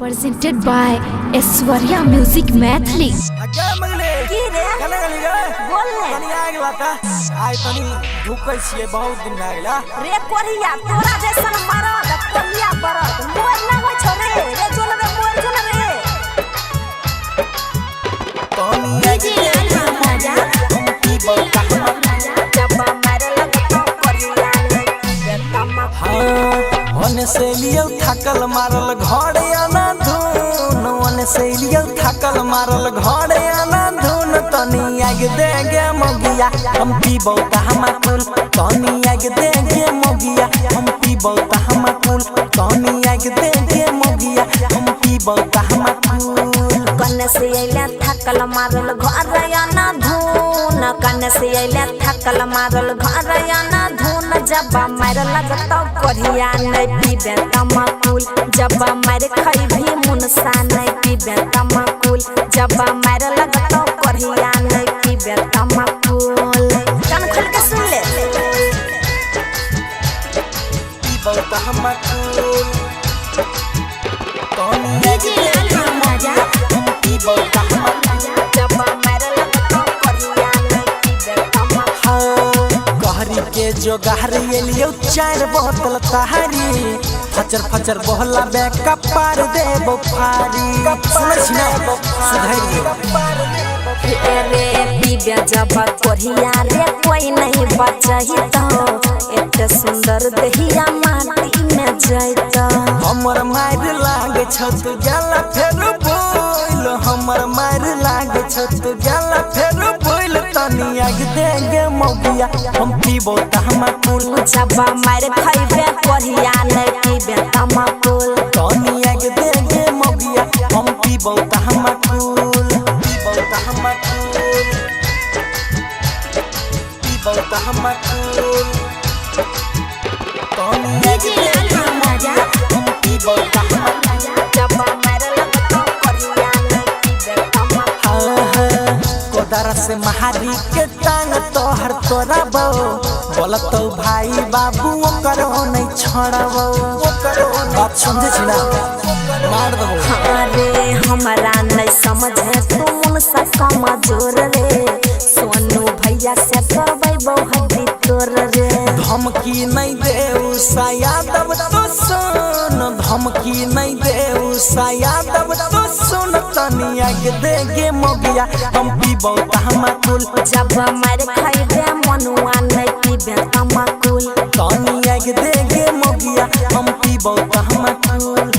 presented by Aishwarya Music Mathli। बहुत दिन भए गेला रे कोरिया तोरा जैसन मरद कोरिया बरद मोर ना हो छोरे रे जोन रे मोर जोन रे डीजे राजा की बता जब मारे लगतो कोरिया रे तमा ओने से लियो थकल मारल घरे आना धुन ओने से लियो थकल मारल घरे आना धुन तनी आगे देगे मोगिया हम पीबो त हमा कुल तनी आगे देगे मोगिया हम पीबो त हमा कुल तनी आगे देगे मोगिया हम पीबो त हमा कुल कने से आइला थकल मारल घरे आना धुन कने से आइला थकल मारल घरे आना धुन जब मारे लगतो कोरिया नहीं पीबे तमाकुल जब मारे खइभी मुनसा नहीं पीबे तमाकुल जब मारे लगतो कोरिया नहीं पीबे तमाकुल कान खोल के सुन ले पीबो त हमा कुल तनी डीजे राजा हम पीबो त हमा जब मारे लगतो कोरिया नहीं पीबे तमाकुल कहरी के जो गहरी लियो चार बोतल तहारी फचर फचर बोहला बे कपार दे बुफारी सुनै छी ना सुधैरी रे पीबे जब कोरिया रे कोई नहीं बचही तो एते सुंदर दहिया माटी में जाइत हमर मार लागे छ तू जाला फेर बोल हमर मार लागे छ तू जाला फेर बोल तनी आगे देगे मौगिया हम पीबो त हमा कुल जब मारे खइबे कोरिया नहीं पीबे तमाकुल तनी आगे देगे मौगिया हम पीबो त हमा कुल पीबो त हमा कुल पीबो त हमा कुल तनी आगे देगे राजा हम पीबो त हमा जब मारे लगतो कोरिया नहीं पीबे तमाकुल कोदारा से महारी के टांग तोहर तोरा बो बोलतो भाई बाबू करो नहीं छोड़बो बात समझे छी ना मार दबो अरे हमरा नहीं समझे तुम सा कमजोर रे सोनू भैया से करबै बहुदी तोर रे धमकी नहीं देऊ साया दब तो सुन धमकी नहीं देऊ साया दब तो सुन तनी आगे देगे मोगिया हम पीबो त हमा कुल जब मारे खइबे मनुआ नहीं पीबे तमाकुल तनी आगे देगे मोगिया हम पीबो त हमा कुल